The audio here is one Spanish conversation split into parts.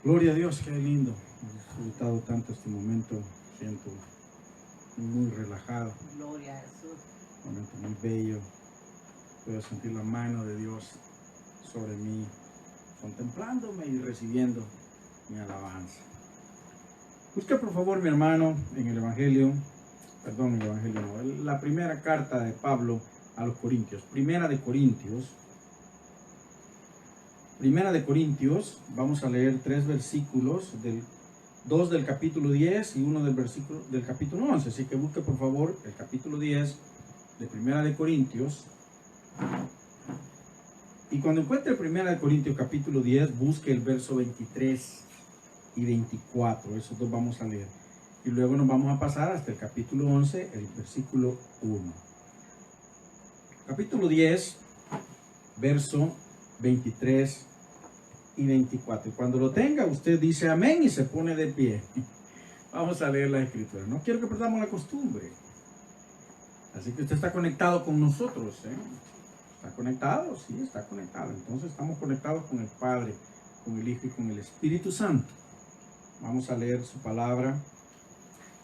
Gloria a Dios, qué lindo. He disfrutado tanto este momento. Siento muy relajado. Gloria a Jesús. Un momento muy bello. Puedo sentir la mano de Dios sobre mí, contemplándome y recibiendo mi alabanza. Busca por favor, mi hermano, en el Evangelio, la primera carta de Pablo a los Corintios. Primera de Corintios, vamos a leer 3 versículos, 2 del capítulo 10 y 1 del capítulo 11. Así que busque por favor el capítulo 10 de Primera de Corintios. Y cuando encuentre Primera de Corintios capítulo 10, busque el verso 23 y 24. Esos dos vamos a leer. Y luego nos vamos a pasar hasta el capítulo 11, el versículo 1. Capítulo 10, verso 23 y 24. Y cuando lo tenga, usted dice amén y se pone de pie. Vamos a leer la escritura. No quiero que perdamos la costumbre. Así que usted está conectado con nosotros, ¿eh? ¿Está conectado? Sí, está conectado. Entonces estamos conectados con el Padre, con el Hijo y con el Espíritu Santo. Vamos a leer su palabra.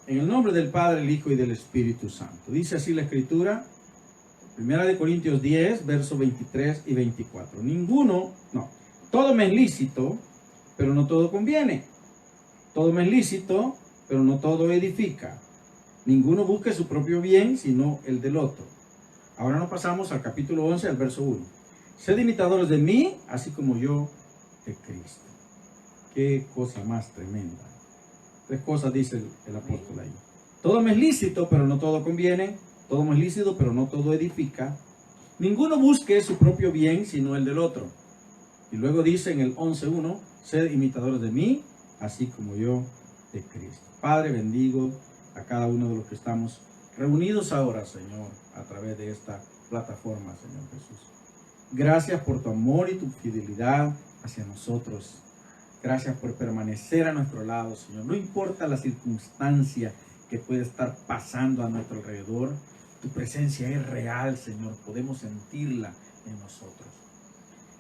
En el nombre del Padre, el Hijo y del Espíritu Santo. Dice así la escritura. Primera de Corintios 10, versos 23 y 24. Todo me es lícito, pero no todo conviene. Todo me es lícito, pero no todo edifica. Ninguno busque su propio bien, sino el del otro. Ahora nos pasamos al capítulo 11, al verso 1. Sed imitadores de mí, así como yo de Cristo. Qué cosa más tremenda. 3 cosas dice el apóstol ahí. Todo me es lícito, pero no todo conviene. Todo me es lícito, pero no todo edifica. Ninguno busque su propio bien, sino el del otro. Y luego dice en el 11.1, sed imitadores de mí, así como yo de Cristo. Padre, bendigo a cada uno de los que estamos reunidos ahora, Señor, a través de esta plataforma, Señor Jesús. Gracias por tu amor y tu fidelidad hacia nosotros. Gracias por permanecer a nuestro lado, Señor. No importa la circunstancia que puede estar pasando a nuestro alrededor, tu presencia es real, Señor. Podemos sentirla en nosotros.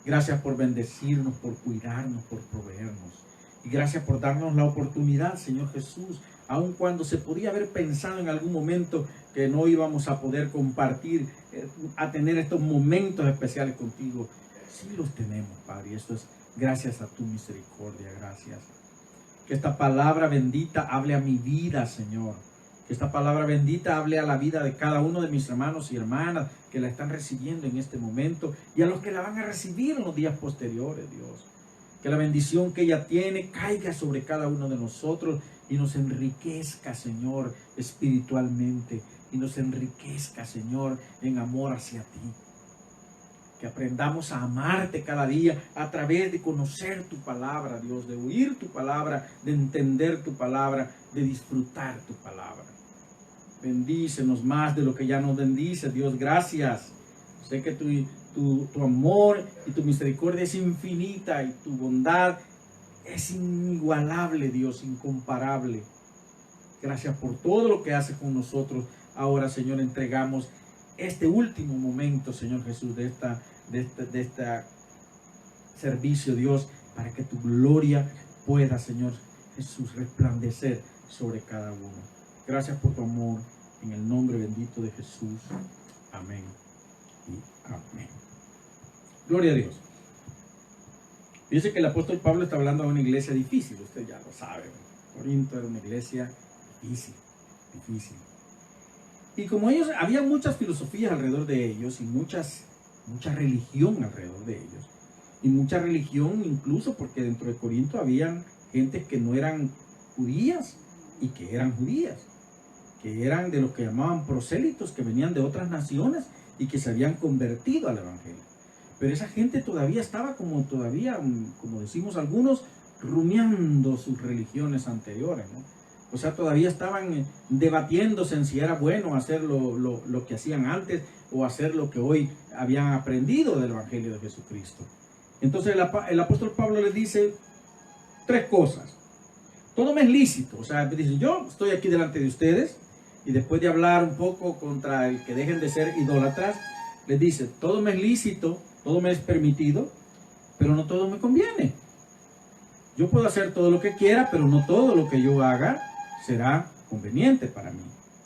Gracias por bendecirnos, por cuidarnos, por proveernos. Y gracias por darnos la oportunidad, Señor Jesús, aun cuando se podía haber pensado en algún momento que no íbamos a poder compartir, a tener estos momentos especiales contigo. Sí los tenemos, Padre, y esto es gracias a tu misericordia, gracias. Que esta palabra bendita hable a mi vida, Señor. Que esta palabra bendita hable a la vida de cada uno de mis hermanos y hermanas que la están recibiendo en este momento y a los que la van a recibir en los días posteriores, Dios. Que la bendición que ella tiene caiga sobre cada uno de nosotros y nos enriquezca, Señor, espiritualmente. Y nos enriquezca, Señor, en amor hacia ti. Que aprendamos a amarte cada día a través de conocer tu palabra, Dios, de oír tu palabra, de entender tu palabra, de disfrutar tu palabra. Bendícenos más de lo que ya nos bendice, Dios, gracias. Sé que tu amor y tu misericordia es infinita y tu bondad es inigualable, Dios, incomparable. Gracias por todo lo que haces con nosotros. Ahora, Señor, entregamos este último momento, Señor Jesús, de este servicio, Dios, para que tu gloria pueda, Señor Jesús, resplandecer sobre cada uno. Gracias por tu amor, en el nombre bendito de Jesús. Amén y amén. Gloria a Dios. Dice que el apóstol Pablo está hablando de una iglesia difícil, usted ya lo sabe. Corinto era una iglesia difícil. Y como ellos, había muchas filosofías alrededor de ellos y mucha religión alrededor de ellos. Y mucha religión incluso porque dentro de Corinto habían gente que no eran judías y que eran judías. Que eran de los que llamaban prosélitos, que venían de otras naciones y que se habían convertido al evangelio. Pero esa gente todavía estaba como decimos algunos, rumiando sus religiones anteriores, ¿no? O sea, todavía estaban debatiéndose en si era bueno hacer lo que hacían antes o hacer lo que hoy habían aprendido del Evangelio de Jesucristo. Entonces el apóstol Pablo les dice 3 cosas. Todo me es lícito. O sea, dice, yo estoy aquí delante de ustedes y después de hablar un poco contra el que dejen de ser idólatras, les dice, todo me es lícito, todo me es permitido, pero no todo me conviene. Yo puedo hacer todo lo que quiera, pero no todo lo que yo haga será conveniente para mí,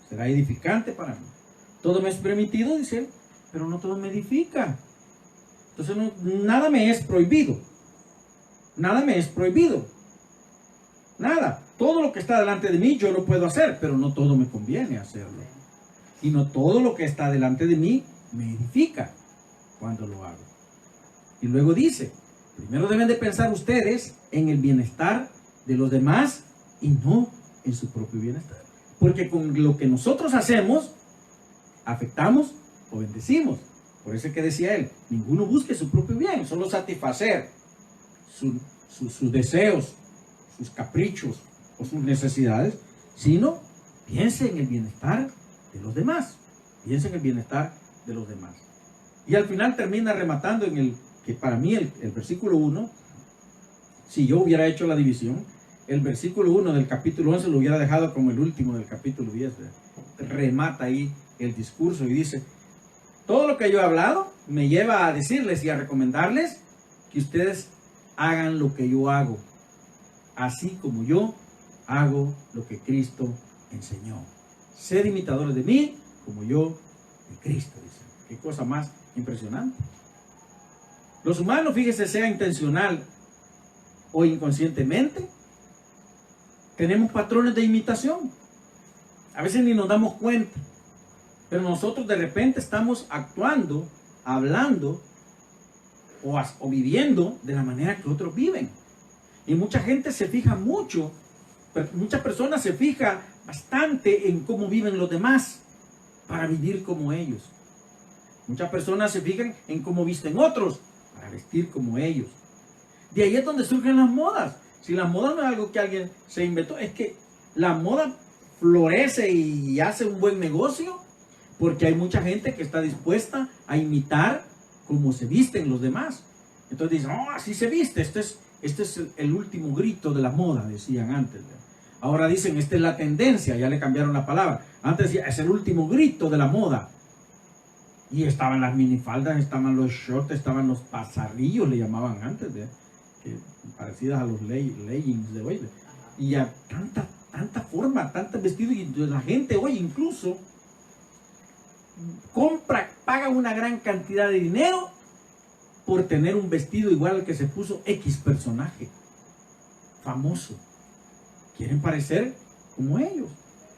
será edificante para mí. Todo me es permitido, dice él, pero no todo me edifica. Entonces nada me es prohibido. Nada me es prohibido. Nada. Todo lo que está delante de mí yo lo puedo hacer, pero no todo me conviene hacerlo. Y no todo lo que está delante de mí me edifica cuando lo hago. Y luego dice, primero deben de pensar ustedes en el bienestar de los demás y no en su propio bienestar. Porque con lo que nosotros hacemos, afectamos o bendecimos. Por eso es que decía él, ninguno busque su propio bien, solo satisfacer sus deseos, sus caprichos o sus necesidades, sino piense en el bienestar de los demás. Piense en el bienestar de los demás. Y al final termina rematando en el que para mí el versículo 1, si yo hubiera hecho la división, el versículo 1 del capítulo 11 lo hubiera dejado como el último del capítulo 10. Remata ahí el discurso y dice, todo lo que yo he hablado me lleva a decirles y a recomendarles que ustedes hagan lo que yo hago, así como yo hago lo que Cristo enseñó. Sed imitadores de mí como yo de Cristo, dice. Qué cosa más impresionante. Los humanos, fíjese, sea intencional o inconscientemente, tenemos patrones de imitación. A veces ni nos damos cuenta, pero nosotros de repente estamos actuando, hablando o viviendo de la manera que otros viven. Y mucha gente se fija mucho, muchas personas se fijan bastante en cómo viven los demás para vivir como ellos. Muchas personas se fijan en cómo visten otros para vestir como ellos. De ahí es donde surgen las modas. Si la moda no es algo que alguien se inventó, es que la moda florece y hace un buen negocio porque hay mucha gente que está dispuesta a imitar cómo se visten los demás. Entonces dicen, oh, así se viste, este es el último grito de la moda, decían antes. Ahora dicen, esta es la tendencia, ya le cambiaron la palabra. Antes decía, es el último grito de la moda. Y estaban las minifaldas, estaban los shorts, estaban los pasarrillos, le llamaban antes, que parecidas a los leggings de hoy. Y ya tanta forma, tantos vestidos, y la gente hoy incluso paga una gran cantidad de dinero por tener un vestido igual al que se puso X personaje famoso. Quieren parecer como ellos.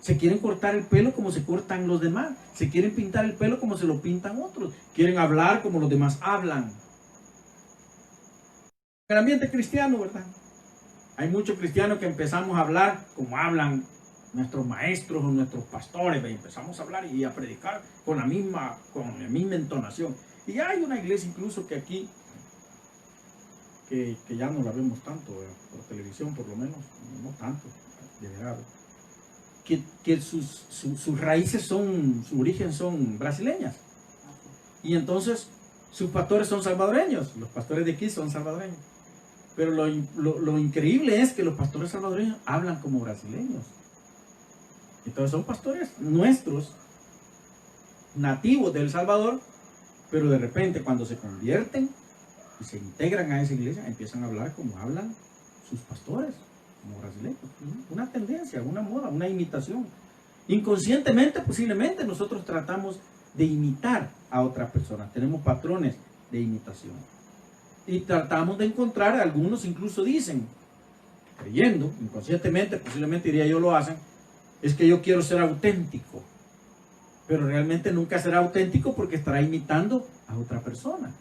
Se quieren cortar el pelo como se cortan los demás. Se quieren pintar el pelo como se lo pintan otros. Quieren hablar como los demás hablan. En el ambiente cristiano, ¿verdad? Hay muchos cristianos que empezamos a hablar como hablan nuestros maestros o nuestros pastores. Empezamos a hablar y a predicar con la misma entonación. Y hay una iglesia incluso que aquí, que ya no la vemos tanto, por televisión por lo menos, no tanto, de verdad, que sus raíces su origen son brasileñas. Y entonces sus pastores son salvadoreños, los pastores de aquí son salvadoreños. Pero lo increíble es que los pastores salvadoreños hablan como brasileños. Entonces son pastores nuestros, nativos de El Salvador, pero de repente cuando se convierten y se integran a esa iglesia, empiezan a hablar como hablan sus pastores, como brasileños. Una tendencia, una moda, una imitación. Inconscientemente, posiblemente, nosotros tratamos de imitar a otras personas. Tenemos patrones de imitación. Y tratamos de encontrar, algunos incluso dicen, creyendo, inconscientemente, posiblemente diría yo lo hacen, es que yo quiero ser auténtico. Pero realmente nunca será auténtico porque estará imitando a otra persona.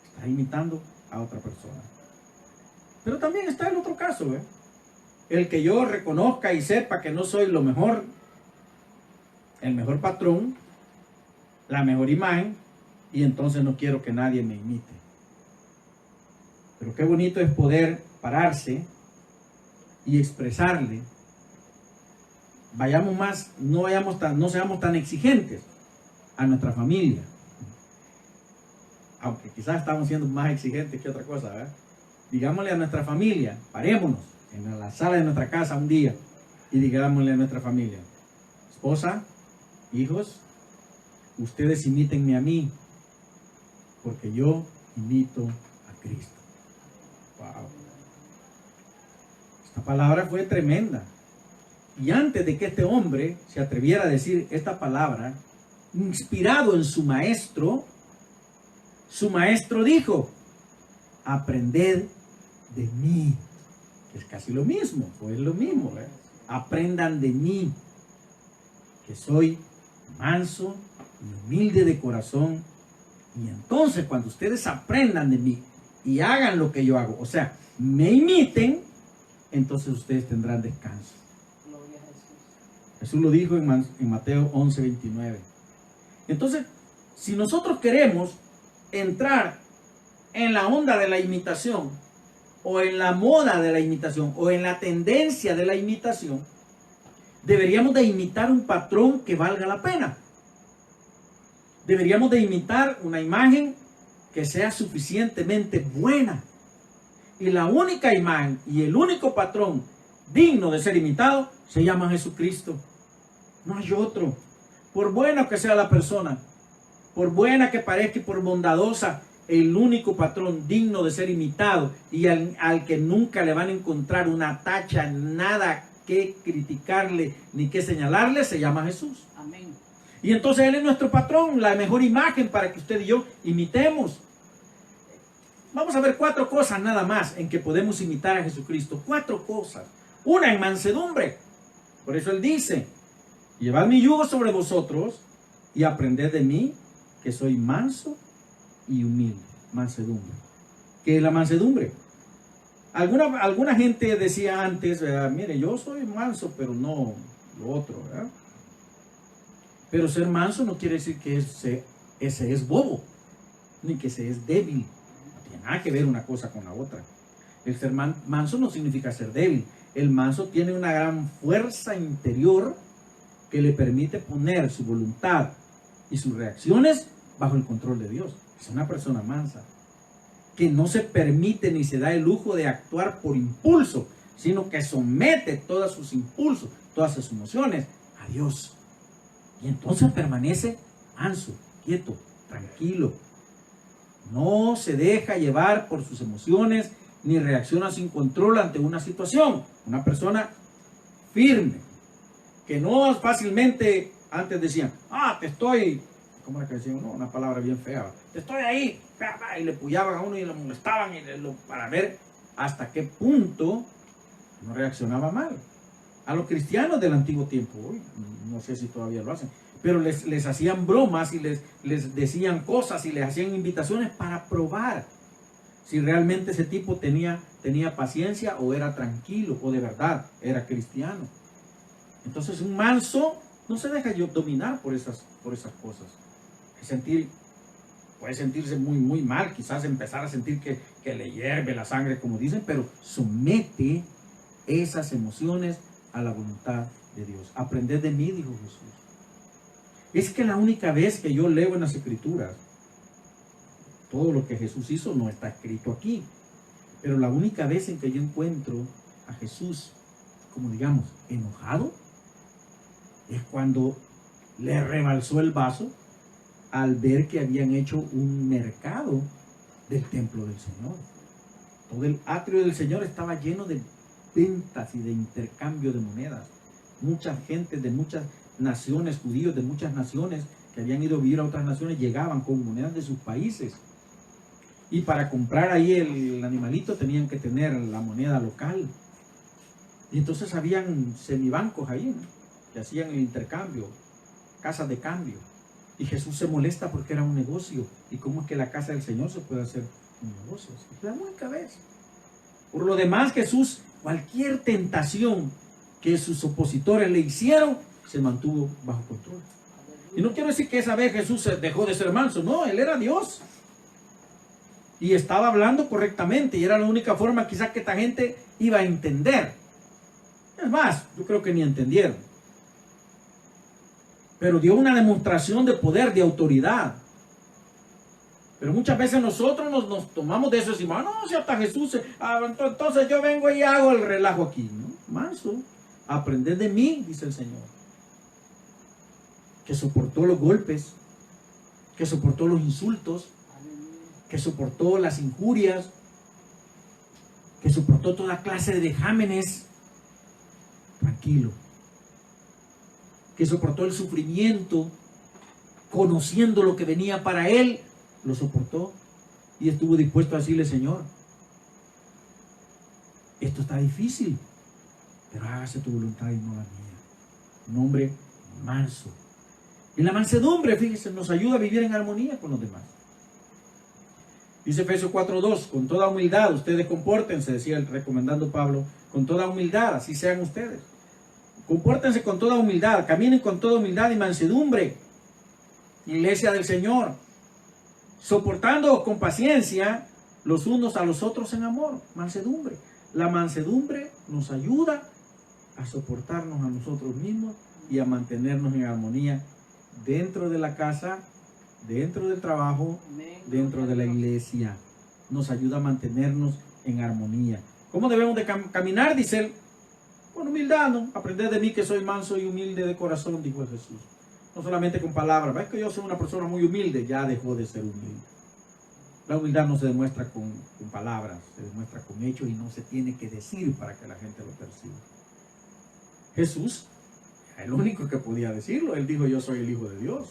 Estará imitando a otra persona. Pero también está el otro caso, el que yo reconozca y sepa que no soy lo mejor, el mejor patrón, la mejor imagen, y entonces no quiero que nadie me imite. Pero qué bonito es poder pararse y expresarle. Vayamos más, no seamos tan exigentes a nuestra familia. Aunque quizás estamos siendo más exigentes que otra cosa, ¿verdad? Digámosle a nuestra familia, parémonos en la sala de nuestra casa un día y digámosle a nuestra familia, esposa, hijos, ustedes imítenme a mí, porque yo imito a Cristo. Wow. palabra fue tremenda. Y antes de que este hombre se atreviera a decir esta palabra, inspirado en su maestro dijo: aprended de mí. Que es casi lo mismo, pues es lo mismo, ¿verdad? Aprendan de mí, que soy manso y humilde de corazón. Y entonces cuando ustedes aprendan de mí y hagan lo que yo hago, o sea, me imiten, entonces ustedes tendrán descanso. Gloria a Jesús. Jesús lo dijo en Mateo 11:29. Entonces, si nosotros queremos entrar en la onda de la imitación, o en la moda de la imitación, o en la tendencia de la imitación, deberíamos de imitar un patrón que valga la pena. Deberíamos de imitar una imagen que sea suficientemente buena. Y la única imagen y el único patrón digno de ser imitado se llama Jesucristo. No hay otro. Por buena que sea la persona, por buena que parezca y por bondadosa, el único patrón digno de ser imitado y al que nunca le van a encontrar una tacha, nada que criticarle ni que señalarle, se llama Jesús. Amén. Y entonces Él es nuestro patrón, la mejor imagen para que usted y yo imitemos. Vamos a ver 4 cosas nada más en que podemos imitar a Jesucristo. 4 cosas. Una, en mansedumbre. Por eso Él dice: llevad mi yugo sobre vosotros y aprended de mí, que soy manso y humilde. Mansedumbre. ¿Qué es la mansedumbre? Alguna gente decía antes, ¿verdad? Mire, yo soy manso, pero no lo otro, ¿verdad? Pero ser manso no quiere decir que ese es bobo, ni que ese es débil. No tiene nada que ver una cosa con la otra. El ser manso no significa ser débil. El manso tiene una gran fuerza interior que le permite poner su voluntad y sus reacciones bajo el control de Dios. Es una persona mansa, que no se permite ni se da el lujo de actuar por impulso, sino que somete todos sus impulsos, todas sus emociones a Dios. Y entonces permanece manso, quieto, tranquilo. No se deja llevar por sus emociones ni reacciona sin control ante una situación. Una persona firme, que no fácilmente, antes decían, te estoy, ¿cómo era que decían? No, una palabra bien fea, te estoy ahí, y le puyaban a uno y le molestaban para ver hasta qué punto no reaccionaba mal. A los cristianos del antiguo tiempo, no sé si todavía lo hacen, pero les hacían bromas y les decían cosas y les hacían invitaciones para probar si realmente ese tipo tenía paciencia o era tranquilo o de verdad era cristiano. Entonces un manso no se deja dominar por esas cosas. Puede sentirse muy, muy mal, quizás empezar a sentir que le hierve la sangre, como dicen, pero somete esas emociones a la voluntad de Dios. Aprended de mí, dijo Jesús. Es que la única vez que yo leo en las Escrituras, todo lo que Jesús hizo no está escrito aquí, pero la única vez en que yo encuentro a Jesús, como digamos, enojado, es cuando le rebalsó el vaso al ver que habían hecho un mercado del templo del Señor. Todo el atrio del Señor estaba lleno de ventas y de intercambio de monedas. Mucha gente de muchas naciones, judíos de muchas naciones que habían ido a vivir a otras naciones, llegaban con monedas de sus países. Y para comprar ahí el animalito tenían que tener la moneda local. Y entonces habían semibancos ahí, ¿no?, que hacían el intercambio, casas de cambio. Y Jesús se molesta porque era un negocio. ¿Y cómo es que la casa del Señor se puede hacer un negocio? Es la única vez. Por lo demás, Jesús, cualquier tentación que sus opositores le hicieron, se mantuvo bajo control. Y no quiero decir que esa vez Jesús dejó de ser manso. No, Él era Dios. Y estaba hablando correctamente. Y era la única forma quizás que esta gente iba a entender. Es más, yo creo que ni entendieron. Pero dio una demostración de poder, de autoridad. Pero muchas veces nosotros nos tomamos de eso y decimos, no, si hasta Jesús, entonces yo vengo y hago el relajo aquí, ¿no? Manso, aprended de mí, dice el Señor, que soportó los golpes, que soportó los insultos, que soportó las injurias, que soportó toda clase de vejámenes tranquilo, que soportó el sufrimiento, conociendo lo que venía para él, lo soportó y estuvo dispuesto a decirle: Señor, esto está difícil, pero hágase tu voluntad y no la mía. Un hombre manso. Y la mansedumbre, fíjense, nos ayuda a vivir en armonía con los demás. Dice Efesios 4:2, con toda humildad ustedes compórtense, decía recomendando Pablo, con toda humildad, así sean ustedes. Compórtense con toda humildad, caminen con toda humildad y mansedumbre, iglesia del Señor, soportando con paciencia los unos a los otros en amor, mansedumbre. La mansedumbre nos ayuda a soportarnos a nosotros mismos y a mantenernos en armonía dentro de la casa, dentro del trabajo, dentro de la iglesia. Nos ayuda a mantenernos en armonía. ¿Cómo debemos de caminar? Dice él. Con humildad, ¿no? Aprended de mí que soy manso y humilde de corazón, dijo Jesús. No solamente con palabras. ¿Ves que yo soy una persona muy humilde? Ya dejó de ser humilde. La humildad no se demuestra con palabras, se demuestra con hechos y no se tiene que decir para que la gente lo perciba. Jesús era el único que podía decirlo. Él dijo: yo soy el Hijo de Dios.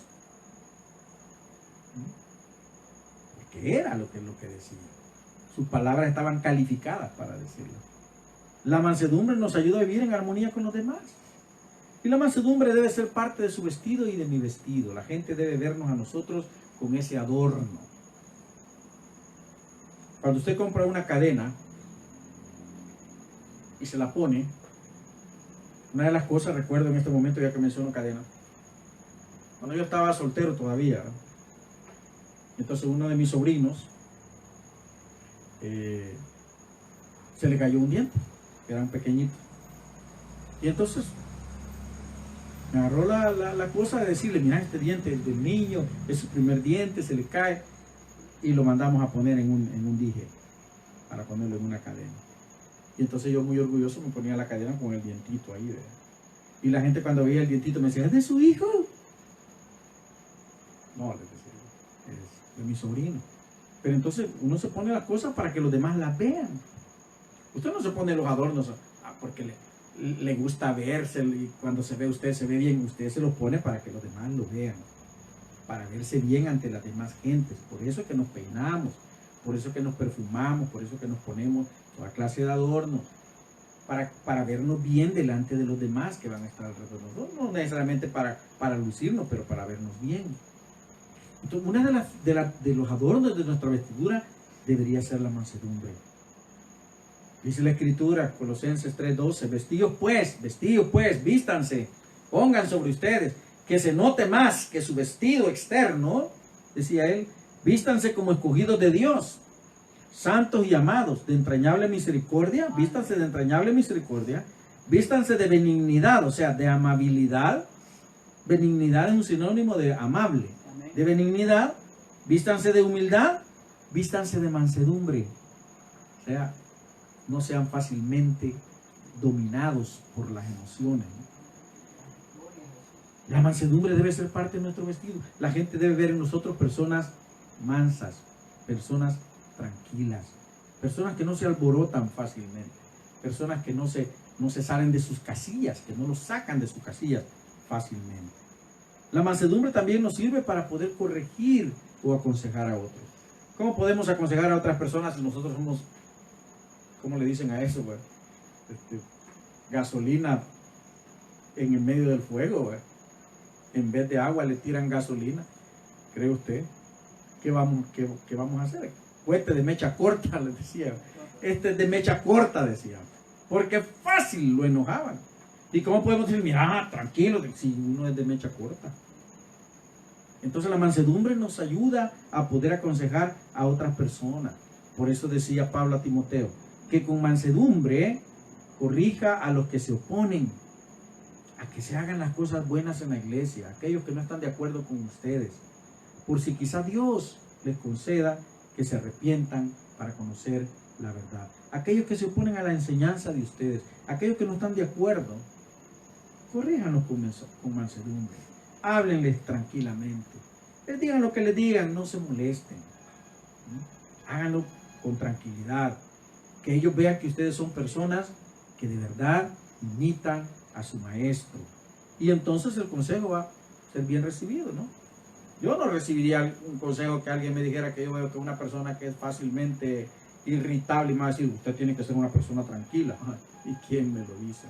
Porque era lo que decía. Sus palabras estaban calificadas para decirlo. La mansedumbre nos ayuda a vivir en armonía con los demás. Y la mansedumbre debe ser parte de su vestido y de mi vestido. La gente debe vernos a nosotros con ese adorno. Cuando usted compra una cadena y se la pone, una de las cosas, recuerdo en este momento ya que menciono cadena, cuando yo estaba soltero todavía, entonces uno de mis sobrinos se le cayó un diente, era un pequeñito, y entonces me agarró la cosa de decirle: mira, este diente es del niño, es su primer diente, se le cae, y lo mandamos a poner en un dije para ponerlo en una cadena. Y entonces yo, muy orgulloso, me ponía la cadena con el dientito ahí, ¿verdad? Y la gente, cuando veía el dientito, me decía: ¿es de su hijo? No, les decía, es de mi sobrino. Pero entonces uno se pone las cosas para que los demás las vean. Usted no se pone los adornos porque le gusta verse, y cuando se ve usted, se ve bien. Usted se los pone para que los demás lo vean, para verse bien ante las demás gentes. Por eso es que nos peinamos, por eso es que nos perfumamos, por eso es que nos ponemos toda clase de adornos, para vernos bien delante de los demás que van a estar alrededor de nosotros. No necesariamente para lucirnos, pero para vernos bien. Entonces, una de los adornos de nuestra vestidura debería ser la mansedumbre. Dice la Escritura, Colosenses 3:12, vestidos pues, vístanse, pongan sobre ustedes, que se note más que su vestido externo, decía él, vístanse como escogidos de Dios, santos y amados, de entrañable misericordia, vístanse de entrañable misericordia, vístanse de benignidad, o sea, de amabilidad. Benignidad es un sinónimo de amable. De benignidad, vístanse de humildad, vístanse de mansedumbre. O sea, no sean fácilmente dominados por las emociones. La mansedumbre debe ser parte de nuestro vestido. La gente debe ver en nosotros personas mansas, personas tranquilas, personas que no se alborotan fácilmente, personas que no se salen de sus casillas, que no los sacan de sus casillas fácilmente. La mansedumbre también nos sirve para poder corregir o aconsejar a otros. ¿Cómo podemos aconsejar a otras personas si nosotros somos, ¿cómo le dicen a eso, güey? Gasolina en el medio del fuego, güey? En vez de agua le tiran gasolina. ¿Cree usted? ¿Qué vamos a hacer? Este de mecha corta, les decía. Este es de mecha corta, decía. Porque fácil lo enojaban. ¿Y cómo podemos decir, mira, tranquilo, si uno es de mecha corta? Entonces la mansedumbre nos ayuda a poder aconsejar a otras personas. Por eso decía Pablo a Timoteo, que con mansedumbre corrija a los que se oponen, a que se hagan las cosas buenas en la iglesia, aquellos que no están de acuerdo con ustedes, por si quizá Dios les conceda que se arrepientan para conocer la verdad. Aquellos que se oponen a la enseñanza de ustedes, aquellos que no están de acuerdo, corríjanlos con mansedumbre, háblenles tranquilamente, les digan lo que les digan, no se molesten, háganlo con tranquilidad, que ellos vean que ustedes son personas que de verdad imitan a su maestro. Y entonces el consejo va a ser bien recibido, ¿no? Yo no recibiría un consejo que alguien me dijera que yo veo que una persona que es fácilmente irritable y me va a decir, usted tiene que ser una persona tranquila. ¿Y quién me lo dice?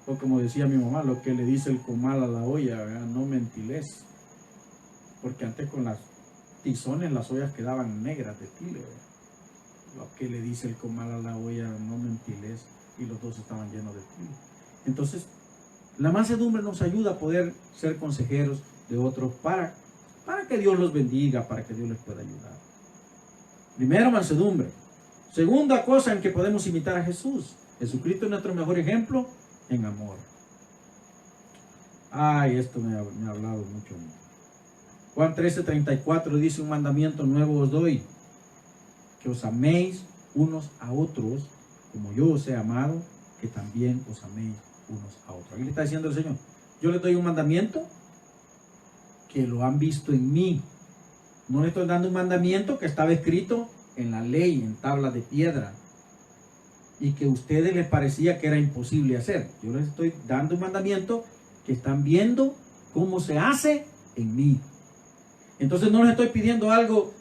O como decía mi mamá, lo que le dice el comal a la olla, ¿verdad? No mentiles. Porque antes con las tizones las ollas quedaban negras de tile, ¿verdad? Lo que le dice el comal a la olla, no mentiles, y los dos estaban llenos de tile. Entonces, la mansedumbre nos ayuda a poder ser consejeros de otros para que Dios los bendiga, para que Dios les pueda ayudar. Primero, mansedumbre. Segunda cosa en que podemos imitar a Jesús. Jesucristo es nuestro mejor ejemplo en amor. Ay, esto me ha hablado mucho. Juan 13:34 dice, un mandamiento nuevo os doy, que os améis unos a otros, como yo os he amado, que también os améis unos a otros. Aquí le está diciendo el Señor, yo les doy un mandamiento que lo han visto en mí. No le estoy dando un mandamiento que estaba escrito en la ley, en tablas de piedra, y que a ustedes les parecía que era imposible hacer. Yo les estoy dando un mandamiento que están viendo cómo se hace en mí. Entonces no les estoy pidiendo algo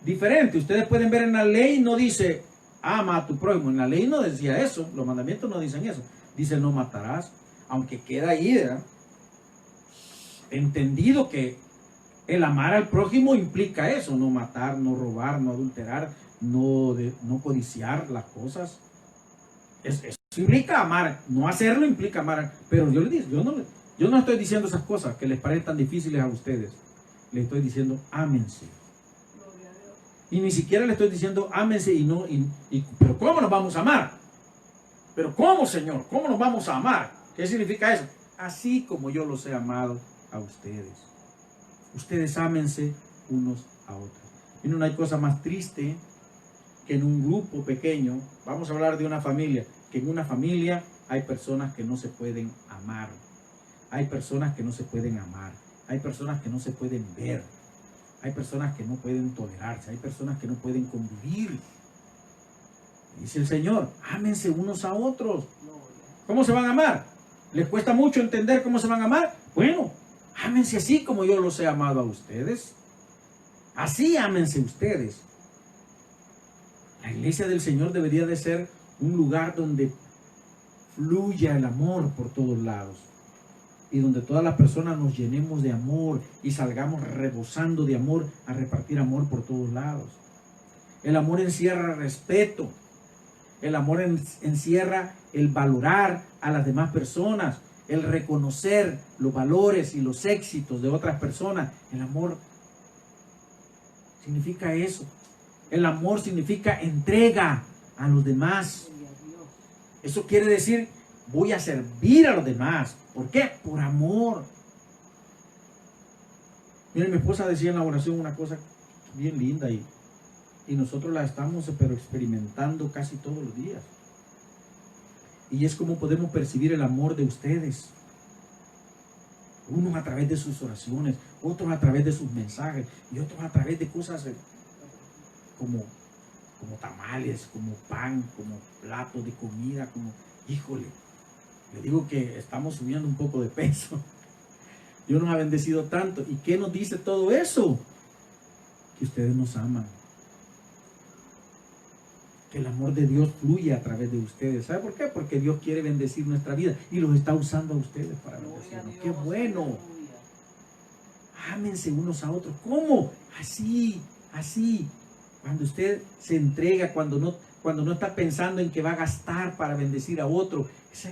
diferente. Ustedes pueden ver en la ley, no dice, ama a tu prójimo. En la ley no decía eso, los mandamientos no dicen eso. Dice, no matarás, aunque queda ahí, ¿verdad? Entendido que el amar al prójimo implica eso, no matar, no robar, no adulterar, no codiciar las cosas. Eso implica amar, no hacerlo implica amar. Pero yo les digo, yo no estoy diciendo esas cosas que les parecen tan difíciles a ustedes. Les estoy diciendo, ámense. Y ni siquiera le estoy diciendo, ámense pero ¿cómo nos vamos a amar? Pero ¿cómo, Señor? ¿Cómo nos vamos a amar? ¿Qué significa eso? Así como yo los he amado a ustedes. Ustedes ámense unos a otros. Y no hay cosa más triste que en un grupo pequeño, vamos a hablar de una familia, que en una familia hay personas que no se pueden amar. Hay personas que no se pueden amar. Hay personas que no se pueden ver. Hay personas que no pueden tolerarse. Hay personas que no pueden convivir. Dice el Señor, ámense unos a otros. ¿Cómo se van a amar? ¿Les cuesta mucho entender cómo se van a amar? Bueno, ámense así como yo los he amado a ustedes. Así ámense ustedes. La iglesia del Señor debería de ser un lugar donde fluya el amor por todos lados. Y donde todas las personas nos llenemos de amor y salgamos rebosando de amor a repartir amor por todos lados. El amor encierra respeto. El amor encierra el valorar a las demás personas, el reconocer los valores y los éxitos de otras personas. El amor significa eso. El amor significa entrega a los demás. Eso quiere decir, voy a servir a los demás. ¿Por qué? Por amor. Miren, mi esposa decía en la oración una cosa bien linda y nosotros la estamos experimentando casi todos los días. Y es como podemos percibir el amor de ustedes. Unos a través de sus oraciones, otros a través de sus mensajes y otros a través de cosas como tamales, como pan, como platos de comida, como, híjole, le digo que estamos subiendo un poco de peso. Dios nos ha bendecido tanto. ¿Y qué nos dice todo eso? Que ustedes nos aman. Que el amor de Dios fluye a través de ustedes. ¿Sabe por qué? Porque Dios quiere bendecir nuestra vida y los está usando a ustedes para bendecirnos. ¡Qué bueno! Ámense unos a otros. ¿Cómo? Así. Cuando usted se entrega, cuando no está pensando en que va a gastar para bendecir a otro,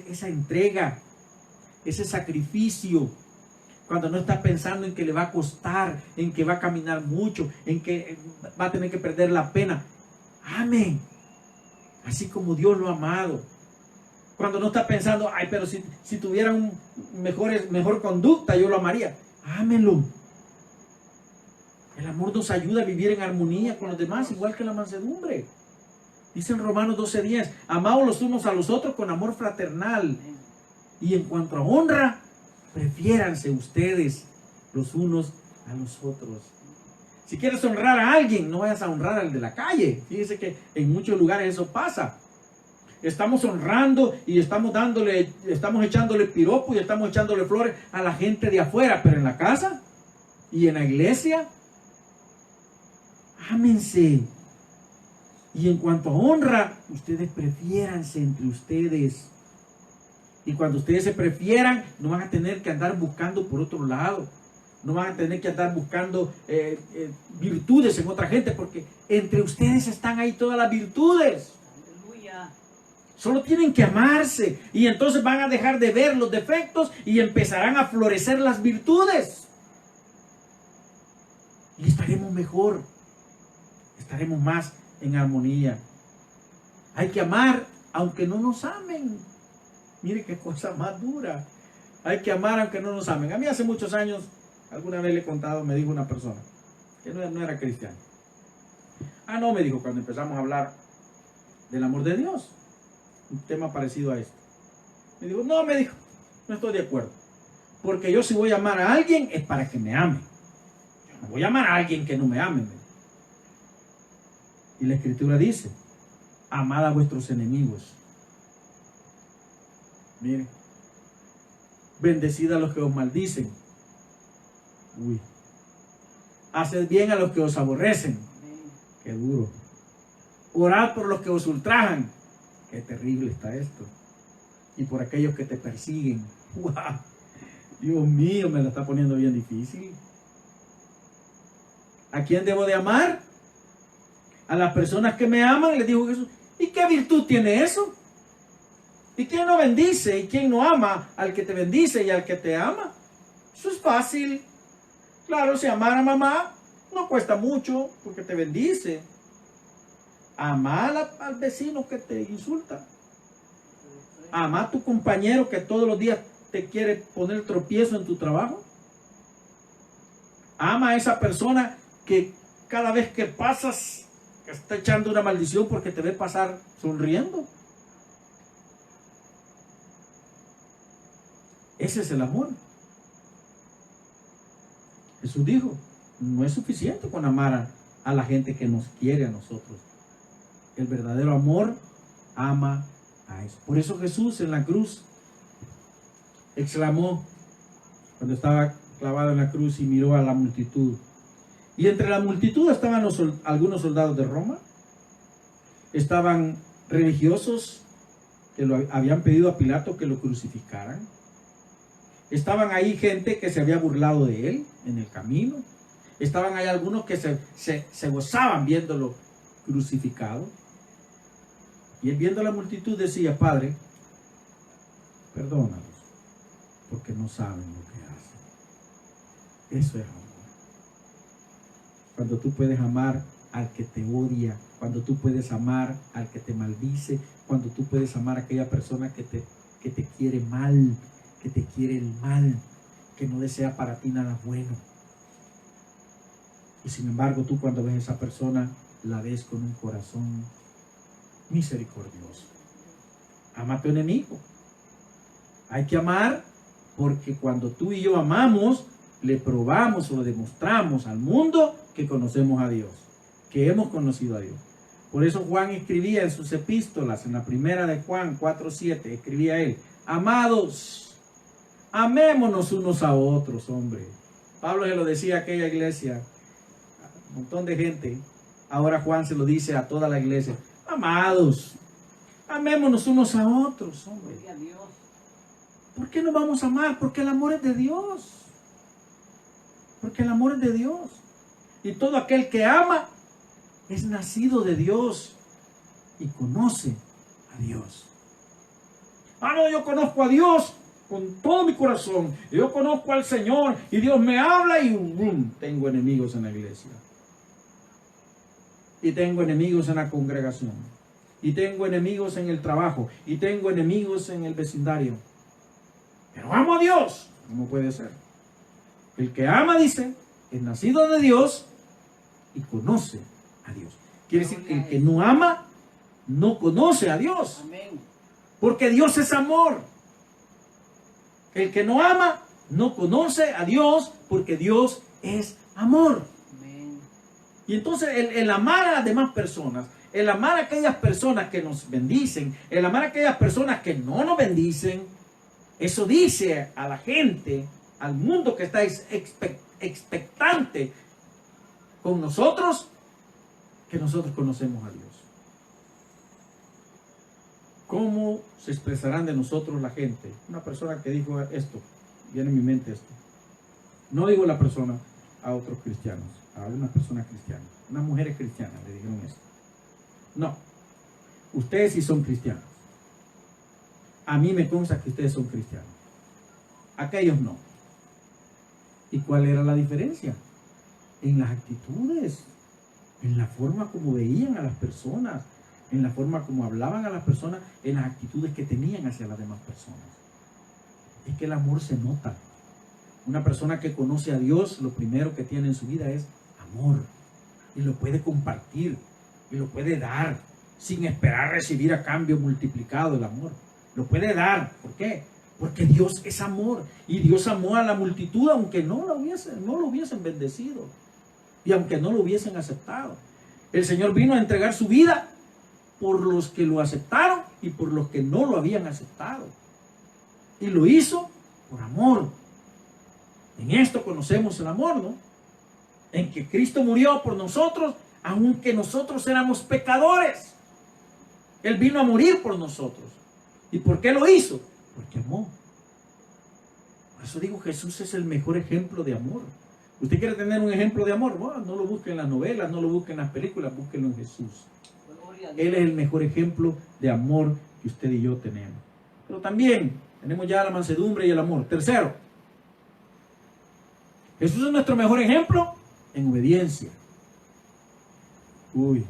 esa entrega, ese sacrificio, cuando no está pensando en que le va a costar, en que va a caminar mucho, en que va a tener que perder la pena. Amén. Así como Dios lo ha amado. Cuando no está pensando, ay, pero si tuviera mejor conducta, yo lo amaría. Ámenlo. El amor nos ayuda a vivir en armonía con los demás, igual que la mansedumbre. Dice en Romanos 12:10, amaos los unos a los otros con amor fraternal. Y en cuanto a honra, prefiéranse ustedes los unos a los otros. Si quieres honrar a alguien, no vayas a honrar al de la calle. Fíjese que en muchos lugares eso pasa. estamos honrando y estamos echándole piropos y estamos echándole flores a la gente de afuera, pero en la casa y en la iglesia, ámense. Y en cuanto a honra, ustedes prefiéranse entre ustedes. Y cuando ustedes se prefieran, no van a tener que andar buscando por otro lado. No van a tener que andar buscando virtudes en otra gente, porque entre ustedes están ahí todas las virtudes. Aleluya. Solo tienen que amarse. Y entonces van a dejar de ver los defectos y empezarán a florecer las virtudes. Y estaremos mejor. Estaremos más en armonía. Hay que amar aunque no nos amen. Mire qué cosa más dura. Hay que amar aunque no nos amen. A mí hace muchos años, alguna vez le he contado, me dijo una persona que no era cristiana. No, me dijo, cuando empezamos a hablar del amor de Dios, un tema parecido a esto. Me dijo, no, me dijo, no estoy de acuerdo. Porque yo si voy a amar a alguien es para que me ame. Yo no voy a amar a alguien que no me ame. Y la Escritura dice, amad a vuestros enemigos. Miren, bendecid a los que os maldicen. Uy. Haced bien a los que os aborrecen. Qué duro. Orad por los que os ultrajan. Qué terrible está esto. Y por aquellos que te persiguen. ¡Wow! Dios mío, me la está poniendo bien difícil. ¿A quién debo de amar? A las personas que me aman, les dijo Jesús. ¿Y qué virtud tiene eso? ¿Y quién no bendice? ¿Y quién no ama al que te bendice y al que te ama? Eso es fácil. Claro, si amar a mamá no cuesta mucho porque te bendice. Amar al vecino que te insulta. Amar a tu compañero que todos los días te quiere poner tropiezo en tu trabajo. Ama a esa persona que cada vez que pasas está echando una maldición porque te ve pasar sonriendo. Ese es el amor. Jesús dijo, no es suficiente con amar a la gente que nos quiere a nosotros. El verdadero amor ama a eso. Por eso Jesús en la cruz exclamó, cuando estaba clavado en la cruz y miró a la multitud. Y entre la multitud estaban algunos soldados de Roma, estaban religiosos que lo habían pedido a Pilato que lo crucificaran. Estaban ahí gente que se había burlado de él en el camino. Estaban ahí algunos que se gozaban viéndolo crucificado. Y él, viendo la multitud, decía, Padre, perdónalos, porque no saben lo que hacen. Eso es amor. Cuando tú puedes amar al que te odia, cuando tú puedes amar al que te maldice, cuando tú puedes amar a aquella persona que te quiere mal, que te quiere el mal, que no desea para ti nada bueno. Y sin embargo, tú cuando ves a esa persona, la ves con un corazón misericordioso. Ama a tu enemigo. Hay que amar porque cuando tú y yo amamos, le probamos o le demostramos al mundo que conocemos a Dios, que hemos conocido a Dios. Por eso Juan escribía en sus epístolas, en la primera de Juan 4:7, escribía él, amados, amémonos unos a otros, hombre. Pablo se lo decía a aquella iglesia, a un montón de gente. Ahora Juan se lo dice a toda la iglesia, amados, amémonos unos a otros, hombre. ¿Por qué no vamos a amar? Porque el amor es de Dios. Porque el amor es de Dios. Y todo aquel que ama es nacido de Dios y conoce a Dios. No, yo conozco a Dios con todo mi corazón. Yo conozco al Señor y Dios me habla y tengo enemigos en la iglesia. Y tengo enemigos en la congregación. Y tengo enemigos en el trabajo. Y tengo enemigos en el vecindario. Pero amo a Dios. ¿Cómo puede ser? El que ama, dice, es nacido de Dios y conoce a Dios. Quiere decir que el que no ama, no conoce a Dios. Amén. Porque Dios es amor. El que no ama, no conoce a Dios, porque Dios es amor. Amén. Y entonces el amar a las demás personas, el amar a aquellas personas que nos bendicen, el amar a aquellas personas que no nos bendicen, eso dice a la gente, al mundo que está expectante con nosotros, que nosotros conocemos a Dios. ¿Cómo se expresarán de nosotros la gente? Una persona que dijo esto, viene en mi mente esto. No digo la persona a otros cristianos, a una persona cristiana. Unas mujeres cristianas le dijeron esto. No, ustedes sí son cristianos. A mí me consta que ustedes son cristianos. Aquellos no. ¿Y cuál era la diferencia? En las actitudes, en la forma como veían a las personas, en la forma como hablaban a las personas, en las actitudes que tenían hacia las demás personas. Es que el amor se nota. Una persona que conoce a Dios, lo primero que tiene en su vida es amor. Y lo puede compartir, y lo puede dar, sin esperar recibir a cambio multiplicado el amor. Lo puede dar. ¿Por qué? Porque Dios es amor. Y Dios amó a la multitud aunque no lo hubiesen bendecido. Y aunque no lo hubiesen aceptado. El Señor vino a entregar su vida por los que lo aceptaron y por los que no lo habían aceptado. Y lo hizo por amor. En esto conocemos el amor, ¿no? En que Cristo murió por nosotros, aunque nosotros éramos pecadores. Él vino a morir por nosotros. ¿Y por qué lo hizo? Porque amó. Por eso digo, Jesús es el mejor ejemplo de amor. ¿Usted quiere tener un ejemplo de amor? Bueno, no lo busque en las novelas, no lo busque en las películas, búsquelo en Jesús. Él es el mejor ejemplo de amor que usted y yo tenemos. Pero también tenemos ya la mansedumbre y el amor. Tercero, Jesús es nuestro mejor ejemplo en obediencia. Uy,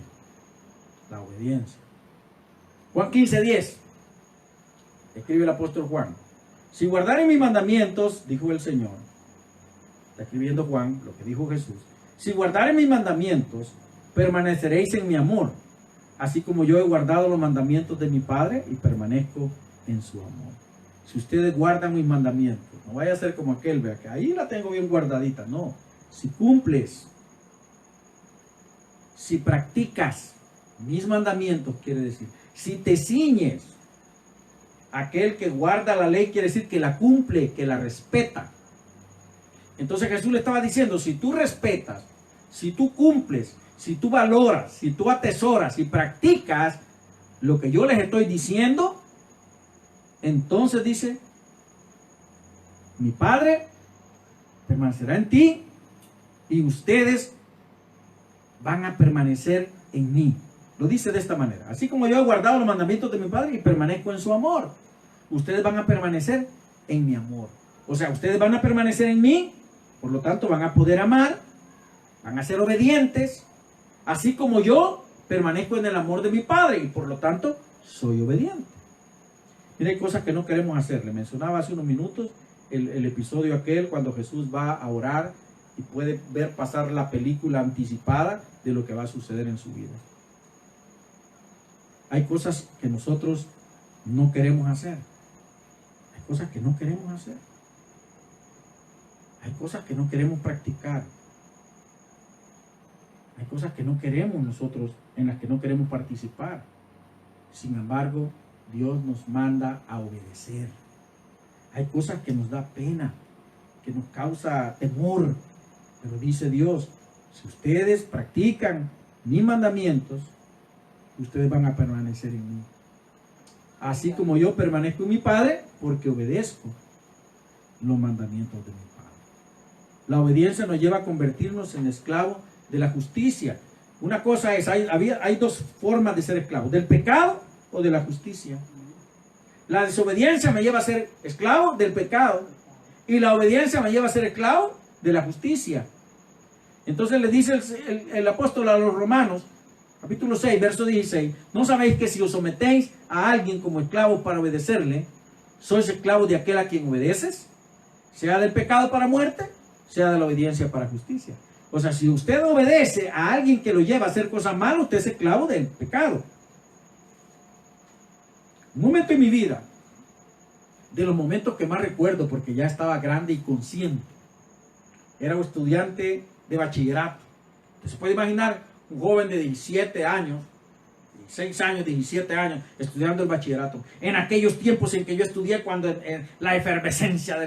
la obediencia. Juan 15:10. Escribe el apóstol Juan. Si guardaren mis mandamientos, dijo el Señor. Está escribiendo Juan lo que dijo Jesús. Si guardaren mis mandamientos, permaneceréis en mi amor, así como yo he guardado los mandamientos de mi Padre y permanezco en su amor. Si ustedes guardan mis mandamientos, no vaya a ser como aquel, vea que ahí la tengo bien guardadita. No, si cumples, si practicas mis mandamientos, quiere decir, si te ciñes, aquel que guarda la ley quiere decir que la cumple, que la respeta. Entonces Jesús le estaba diciendo, si tú respetas, si tú cumples, si tú valoras, si tú atesoras, si practicas lo que yo les estoy diciendo, entonces dice, mi Padre permanecerá en ti y ustedes van a permanecer en mí. Lo dice de esta manera. Así como yo he guardado los mandamientos de mi Padre y permanezco en su amor, ustedes van a permanecer en mi amor. O sea, ustedes van a permanecer en mí, por lo tanto van a poder amar, van a ser obedientes, así como yo permanezco en el amor de mi Padre y por lo tanto soy obediente. Mira, hay cosas que no queremos hacer. Le mencionaba hace unos minutos el episodio aquel cuando Jesús va a orar y puede ver pasar la película anticipada de lo que va a suceder en su vida. Hay cosas que nosotros no queremos hacer. Hay cosas que no queremos hacer. Hay cosas que no queremos practicar. Hay cosas que no queremos nosotros, en las que no queremos participar. Sin embargo, Dios nos manda a obedecer. Hay cosas que nos da pena, que nos causa temor. Pero dice Dios, si ustedes practican mis mandamientos, ustedes van a permanecer en mí. Así como yo permanezco en mi Padre, porque obedezco los mandamientos de mi Padre. La obediencia nos lleva a convertirnos en esclavos de la justicia. Una cosa es, hay dos formas de ser esclavos, del pecado o de la justicia. La desobediencia me lleva a ser esclavo del pecado y la obediencia me lleva a ser esclavo de la justicia. Entonces le dice el apóstol a los Romanos, capítulo 6, verso 16, ¿no sabéis que si os sometéis a alguien como esclavos para obedecerle, sois esclavos de aquel a quien obedeces? Sea del pecado para muerte, sea de la obediencia para justicia. O sea, si usted obedece a alguien que lo lleva a hacer cosas malas, usted es esclavo del pecado. Un momento en mi vida, de los momentos que más recuerdo, porque ya estaba grande y consciente, era un estudiante de bachillerato. Usted se puede imaginar un joven de 17 años 16 años, 17 años, estudiando el bachillerato. En aquellos tiempos en que yo estudié, cuando en la efervescencia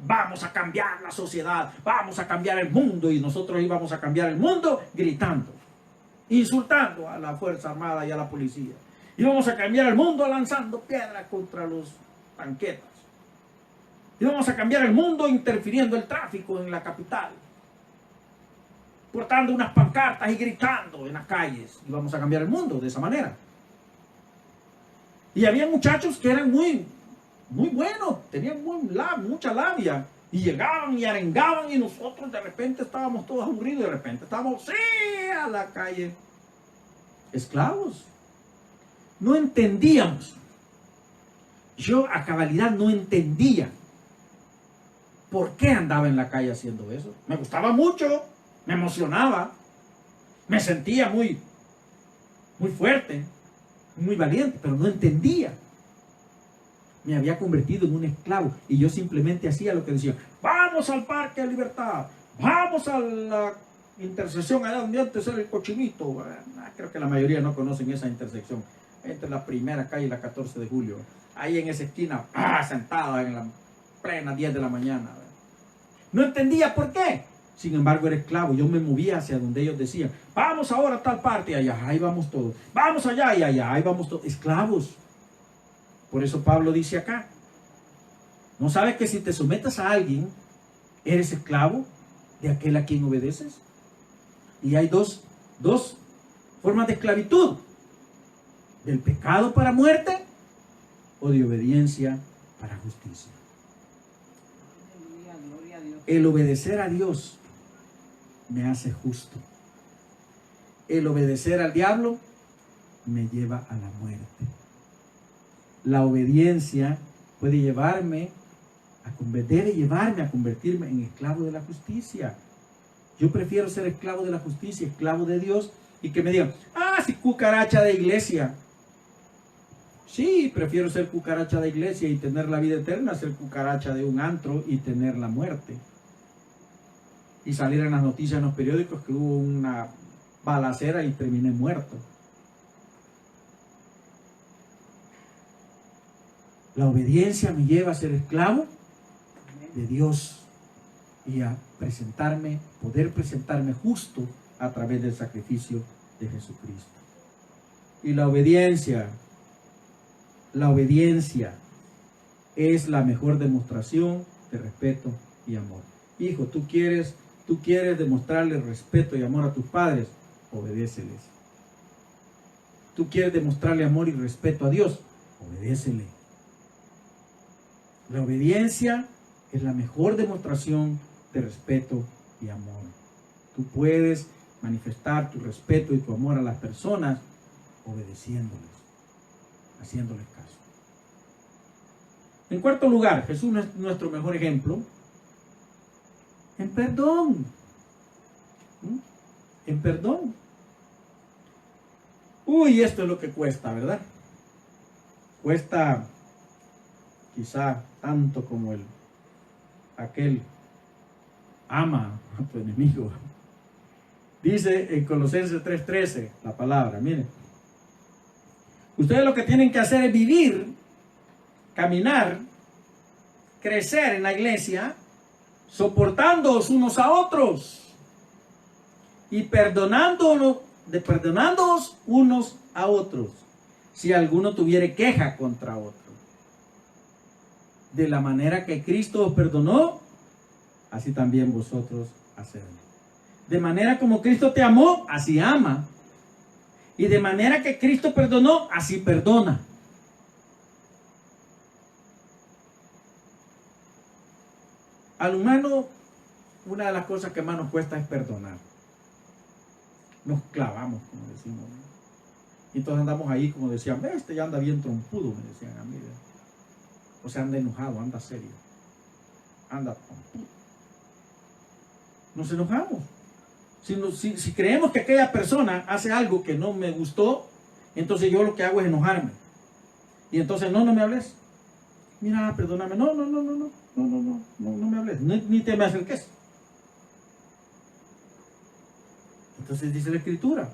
vamos a cambiar la sociedad, vamos a cambiar el mundo, y nosotros íbamos a cambiar el mundo gritando, insultando a la Fuerza Armada y a la policía. Íbamos a cambiar el mundo lanzando piedras contra los tanquetas. Íbamos a cambiar el mundo interfiriendo el tráfico en la capital, portando unas pancartas y gritando en las calles. Íbamos a cambiar el mundo de esa manera. Y había muchachos que eran muy buenos, tenían mucha labia, y llegaban y arengaban, y nosotros de repente estábamos todos aburridos, de repente estábamos a la calle, esclavos. No entendíamos. Yo a cabalidad no entendía por qué andaba en la calle haciendo eso. Me gustaba mucho, me emocionaba, me sentía muy fuerte, muy valiente, pero no entendía. Me había convertido en un esclavo, y yo simplemente hacía lo que decía. Vamos al Parque de Libertad, vamos a la intersección allá donde antes era el Cochinito. Creo que la mayoría no conocen esa intersección, entre la primera calle y la 14 de julio. Ahí en esa esquina, sentado en la plena 10 de la mañana. No entendía por qué. Sin embargo, era esclavo. Yo me movía hacia donde ellos decían, vamos ahora a tal parte, y allá, ahí vamos todos. Vamos allá y allá, ahí vamos todos. Esclavos. Por eso Pablo dice acá, ¿no sabes que si te sometes a alguien, eres esclavo de aquel a quien obedeces? Y hay dos formas de esclavitud: del pecado para muerte, o de obediencia para justicia. Gloria a Dios. El obedecer a Dios me hace justo. El obedecer al diablo me lleva a la muerte. La obediencia puede llevarme a convertirme en esclavo de la justicia. Yo prefiero ser esclavo de la justicia, esclavo de Dios, y que me digan, si cucaracha de iglesia. Sí, prefiero ser cucaracha de iglesia y tener la vida eterna, ser cucaracha de un antro y tener la muerte. Y salir en las noticias, en los periódicos, que hubo una balacera y terminé muerto. La obediencia me lleva a ser esclavo de Dios y a poder presentarme justo a través del sacrificio de Jesucristo. Y la obediencia es la mejor demostración de respeto y amor. Hijo, tú quieres demostrarle respeto y amor a tus padres, obedéceles. Tú quieres demostrarle amor y respeto a Dios, obedécele. La obediencia es la mejor demostración de respeto y amor. Tú puedes manifestar tu respeto y tu amor a las personas obedeciéndoles, haciéndoles caso. En cuarto lugar, Jesús es nuestro mejor ejemplo en perdón. En perdón. Esto es lo que cuesta, ¿verdad? Cuesta quizá tanto como aquel ama a tu enemigo. Dice en Colosenses 3:13 la palabra, miren. Ustedes lo que tienen que hacer es vivir, caminar, crecer en la iglesia, soportándoos unos a otros y perdonándoos unos a otros, si alguno tuviere queja contra otro. De la manera que Cristo os perdonó, así también vosotros hacedlo. De manera como Cristo te amó, así ama. Y de manera que Cristo perdonó, así perdona. Al humano, una de las cosas que más nos cuesta es perdonar. Nos clavamos, como decimos. Y entonces andamos ahí, como decían, este ya anda bien trompudo, me decían a mí. O sea, anda enojado, anda serio, anda trompudo. Nos enojamos. Si creemos que aquella persona hace algo que no me gustó, entonces yo lo que hago es enojarme. Y entonces, no me hables. Mira, perdóname. No me hables. Ni te me acerques. Entonces dice la Escritura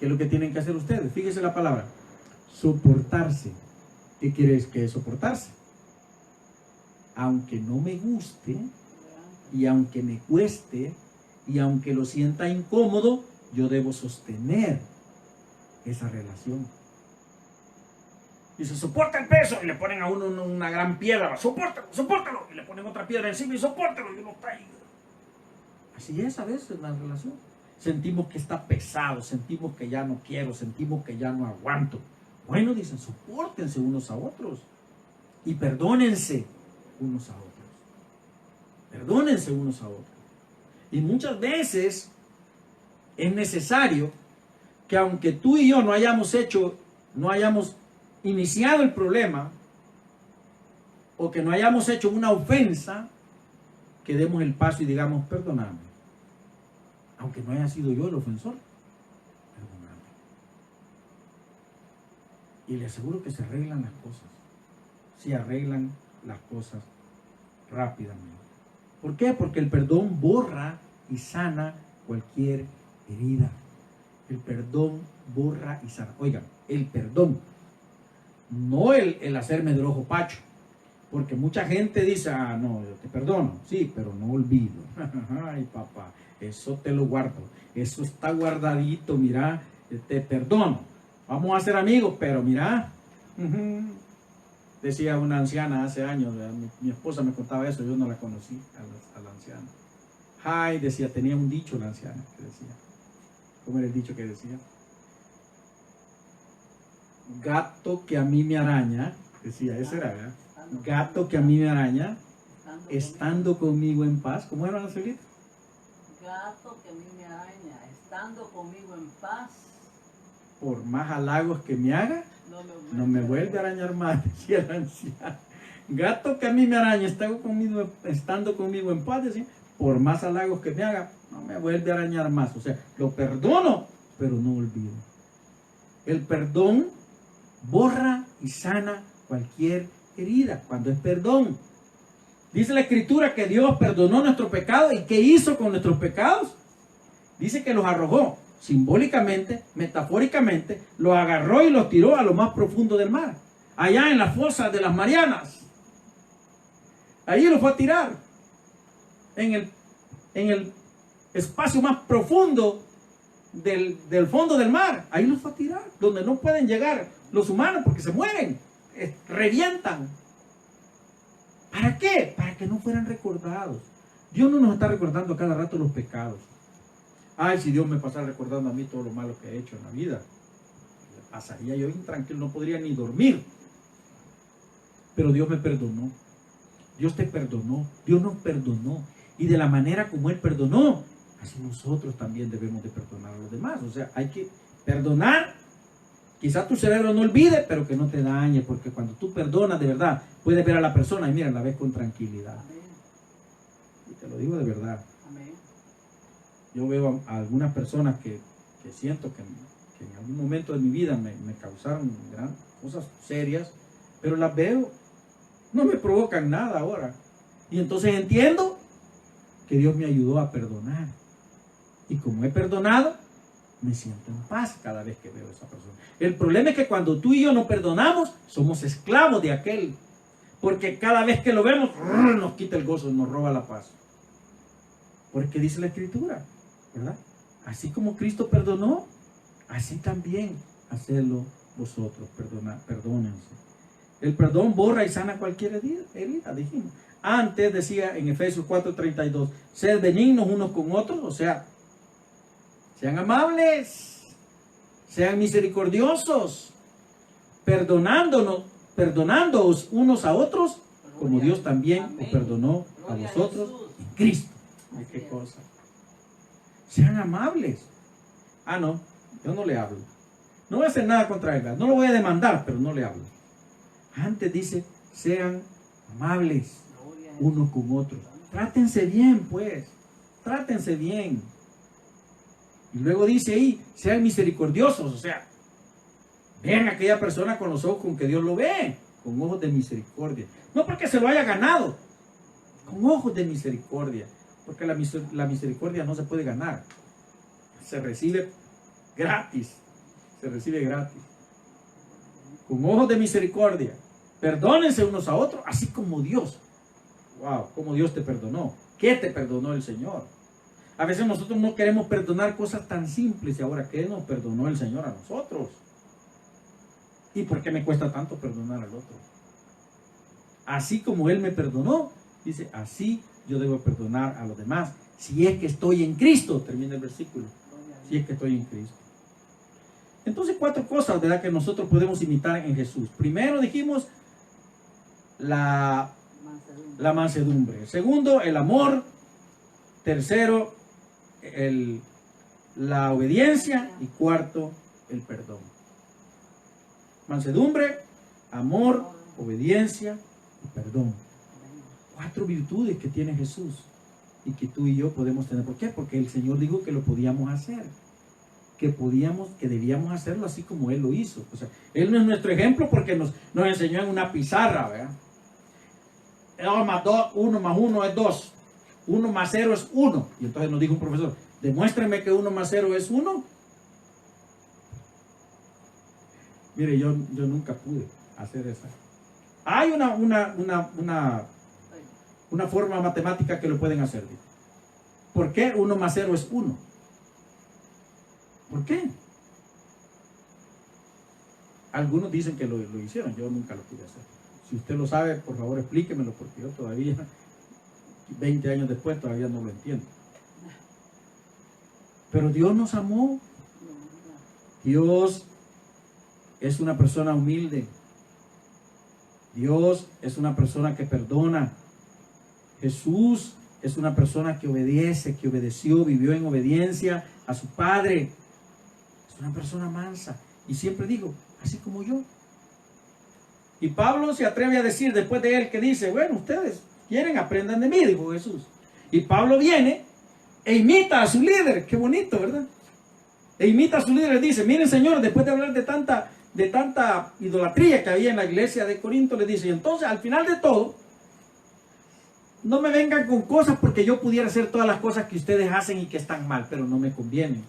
¿Qué es lo que tienen que hacer ustedes? Fíjense la palabra. Soportarse. ¿Qué quiere decir que es soportarse? Aunque no me guste, y aunque me cueste, y aunque lo sienta incómodo, yo debo sostener esa relación. Dice, soporta el peso, y le ponen a uno una gran piedra, sopórtalo, sopórtalo, y le ponen otra piedra encima y sopórtalo, y uno está ahí. Así es a veces la relación. Sentimos que está pesado, sentimos que ya no quiero, sentimos que ya no aguanto. Bueno, dicen, sopórtense unos a otros y perdónense unos a otros. Perdónense unos a otros. Y muchas veces es necesario que aunque tú y yo no hayamos iniciado el problema, o que no hayamos hecho una ofensa, que demos el paso y digamos, perdóname. Aunque no haya sido yo el ofensor, perdóname. Y le aseguro que se arreglan las cosas. Se arreglan las cosas rápidamente. ¿Por qué? Porque el perdón borra y sana cualquier herida. El perdón borra y sana. Oigan, el perdón, no el hacerme del ojo pacho. Porque mucha gente dice, ah, no, yo te perdono. Sí, pero no olvido. Ay, papá, eso te lo guardo. Eso está guardadito, mira, te perdono. Vamos a ser amigos, pero mira. Decía una anciana hace años, mi esposa me contaba eso, yo no la conocí a la anciana. Ay, decía, tenía un dicho la anciana que decía. ¿Cómo era el dicho que decía? Gato que a mí me araña, decía, ese era, ¿verdad? Gato que a mí me araña, estando conmigo en paz. ¿Cómo era la solita? Gato que a mí me araña, estando conmigo en paz. Por más halagos que me haga, no me vuelve a arañar más, decía la anciana. Gato que a mí me araña, estando conmigo en paz, decía, por más halagos que me haga, no me vuelve a arañar más. O sea, lo perdono, pero no olvido. El perdón borra y sana cualquier herida, cuando es perdón. Dice la Escritura que Dios perdonó nuestros pecados. ¿Y qué hizo con nuestros pecados? Dice que los arrojó, simbólicamente, metafóricamente, los agarró y los tiró a lo más profundo del mar, allá en las fosas de las Marianas. Allí los fue a tirar, en el espacio más profundo del fondo del mar. Ahí los fue a tirar, donde no pueden llegar los humanos porque se mueren, revientan. ¿Para qué? Para que no fueran recordados. Dios no nos está recordando cada rato los pecados. Ay, si Dios me pasara recordando a mí todo lo malo que he hecho en la vida, pasaría yo intranquilo, no podría ni dormir. Pero Dios me perdonó. Dios te perdonó. Dios nos perdonó. Y de la manera como Él perdonó, así nosotros también debemos de perdonar a los demás. O sea, hay que perdonar. Quizás tu cerebro no olvide, pero que no te dañe, porque cuando tú perdonas de verdad, puedes ver a la persona y mira, la ves con tranquilidad. Amén. Y te lo digo de verdad. Amén. Yo veo a algunas personas que siento que en algún momento de mi vida me causaron cosas serias, pero las veo, no me provocan nada ahora. Y entonces entiendo que Dios me ayudó a perdonar. Y como he perdonado, me siento en paz cada vez que veo a esa persona. El problema es que cuando tú y yo no perdonamos, somos esclavos de aquel. Porque cada vez que lo vemos, nos quita el gozo, nos roba la paz. Porque dice la Escritura, ¿verdad? Así como Cristo perdonó, así también hacedlo vosotros. Perdónense. El perdón borra y sana cualquier herida, dijimos. Antes decía en Efesios 4:32, sed benignos unos con otros, o sea, sean amables, sean misericordiosos, perdonándoos unos a otros, como Dios también os perdonó a vosotros en Cristo. Ay, qué cosa. Sean amables. Ah, no, yo no le hablo. No voy a hacer nada contra él, no lo voy a demandar, pero no le hablo. Antes dice, sean amables unos con otros. Trátense bien, pues. Trátense bien. Y luego dice ahí, sean misericordiosos, o sea, vean a aquella persona con los ojos con que Dios lo ve, con ojos de misericordia. No porque se lo haya ganado, con ojos de misericordia, porque la misericordia no se puede ganar, se recibe gratis. Se recibe gratis. Con ojos de misericordia. Perdónense unos a otros, así como Dios. Wow, como Dios te perdonó. ¿Qué te perdonó el Señor? A veces nosotros no queremos perdonar cosas tan simples. Y ahora, ¿qué nos perdonó el Señor a nosotros? ¿Y por qué me cuesta tanto perdonar al otro? Así como Él me perdonó, dice, así yo debo perdonar a los demás. Si es que estoy en Cristo, termina el versículo. Si es que estoy en Cristo. Entonces, 4 cosas, ¿verdad?, que nosotros podemos imitar en Jesús. Primero dijimos la mansedumbre. Segundo, el amor. Tercero, la obediencia. Y cuarto, el perdón. Mansedumbre, amor, obediencia y perdón. 4 virtudes que tiene Jesús y que tú y yo podemos tener. ¿Por qué? Porque el Señor dijo que lo podíamos hacer. Que debíamos hacerlo así como Él lo hizo. O sea, Él no es nuestro ejemplo porque nos enseñó en una pizarra, ¿verdad? 1 más 1 es 2. 1 más 0 es 1. Y entonces nos dijo un profesor, demuéstrame que 1 más 0 es 1. Mire, yo nunca pude hacer eso. Hay una forma matemática que lo pueden hacer. ¿Por qué 1 más 0 es 1? ¿Por qué? Algunos dicen que lo hicieron, yo nunca lo pude hacer. Si usted lo sabe, por favor explíquemelo, porque yo todavía, 20 años después, todavía no lo entiendo. Pero Dios nos amó. Dios es una persona humilde. Dios es una persona que perdona. Jesús es una persona que obedece, que obedeció, vivió en obediencia a su Padre. Es una persona mansa. Y siempre digo, así como yo. Y Pablo se atreve a decir después de él que dice, bueno, ustedes quieren, aprendan de mí, dijo Jesús. Y Pablo viene e imita a su líder. Qué bonito, ¿verdad? E imita a su líder y dice, miren, señores, después de hablar de tanta idolatría que había en la iglesia de Corinto, le dice, y entonces al final de todo, no me vengan con cosas porque yo pudiera hacer todas las cosas que ustedes hacen y que están mal, pero no me convienen,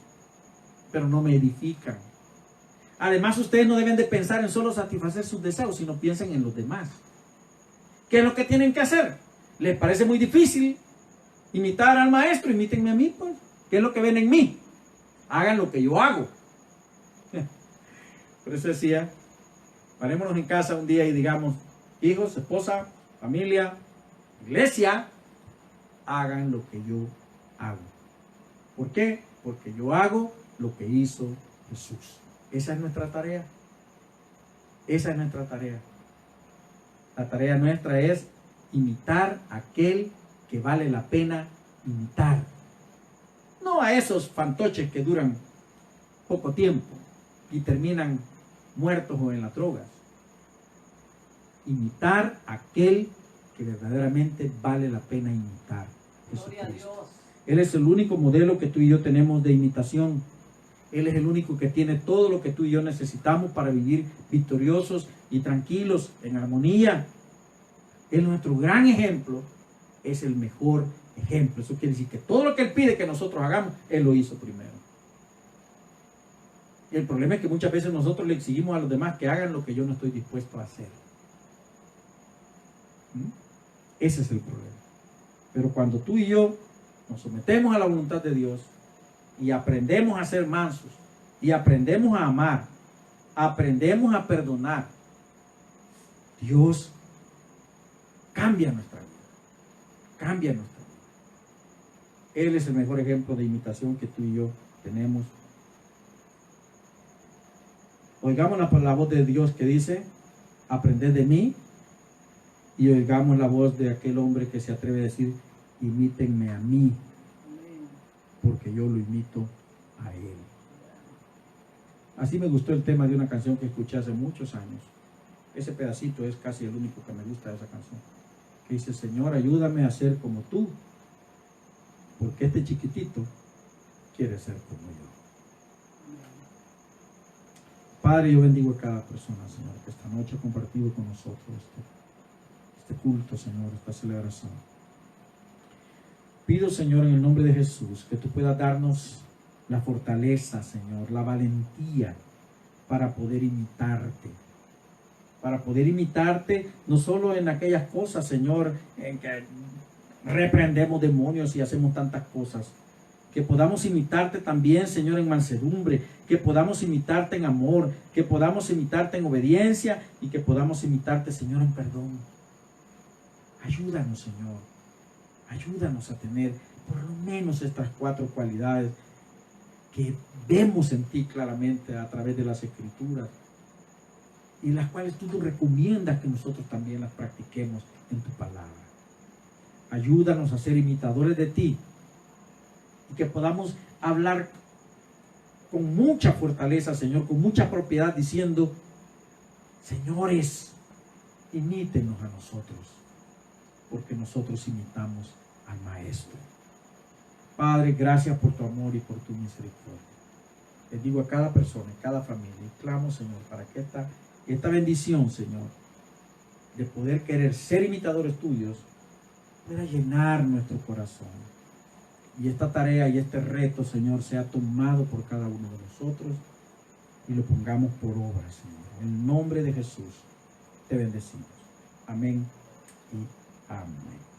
pero no me edifican. Además, ustedes no deben de pensar en solo satisfacer sus deseos, sino piensen en los demás. ¿Qué es lo que tienen que hacer? ¿Les parece muy difícil imitar al maestro? Imítenme a mí, pues. ¿Qué es lo que ven en mí? Hagan lo que yo hago. Por eso decía, parémonos en casa un día y digamos, hijos, esposa, familia, iglesia, hagan lo que yo hago. ¿Por qué? Porque yo hago lo que hizo Jesús. Esa es nuestra tarea. Esa es nuestra tarea. La tarea nuestra es imitar a aquel que vale la pena imitar. No a esos fantoches que duran poco tiempo y terminan muertos o en las drogas. Imitar a aquel que verdaderamente vale la pena imitar. Gloria a Dios. Él es el único modelo que tú y yo tenemos de imitación. Él es el único que tiene todo lo que tú y yo necesitamos para vivir victoriosos y tranquilos, en armonía. Él es nuestro gran ejemplo, es el mejor ejemplo. Eso quiere decir que todo lo que Él pide que nosotros hagamos, Él lo hizo primero. Y el problema es que muchas veces nosotros le exigimos a los demás que hagan lo que yo no estoy dispuesto a hacer. Ese es el problema. Pero cuando tú y yo nos sometemos a la voluntad de Dios y aprendemos a ser mansos y aprendemos a amar, aprendemos a perdonar, Dios cambia nuestra vida. Cambia nuestra vida. Él es el mejor ejemplo de imitación que tú y yo tenemos. Oigamos la voz de Dios que dice, aprended de mí, y oigamos la voz de aquel hombre que se atreve a decir, imítenme a mí, porque yo lo imito a Él. Así me gustó el tema de una canción que escuché hace muchos años. Ese pedacito es casi el único que me gusta de esa canción. Que dice, Señor, ayúdame a ser como tú, porque este chiquitito quiere ser como yo. Padre, yo bendigo a cada persona, Señor, que esta noche ha compartido con nosotros este culto, Señor, esta celebración. Pido, Señor, en el nombre de Jesús, que tú puedas darnos la fortaleza, Señor, la valentía para poder imitarte no solo en aquellas cosas, Señor, en que reprendemos demonios y hacemos tantas cosas, que podamos imitarte también, Señor, en mansedumbre, que podamos imitarte en amor, que podamos imitarte en obediencia y que podamos imitarte, Señor, en perdón. Ayúdanos, Señor, ayúdanos a tener por lo menos estas 4 cualidades que vemos en ti claramente a través de las Escrituras y las cuales tú nos recomiendas que nosotros también las practiquemos en tu palabra. Ayúdanos a ser imitadores de ti y que podamos hablar con mucha fortaleza, Señor, con mucha propiedad, diciendo: señores, imítenos a nosotros, porque nosotros imitamos al Maestro. Padre, gracias por tu amor y por tu misericordia. Les digo a cada persona, a cada familia, y clamo, Señor, para que esta bendición, Señor, de poder querer ser imitadores tuyos, pueda llenar nuestro corazón. Y esta tarea y este reto, Señor, sea tomado por cada uno de nosotros y lo pongamos por obra, Señor. En el nombre de Jesús te bendecimos. Amén y amén.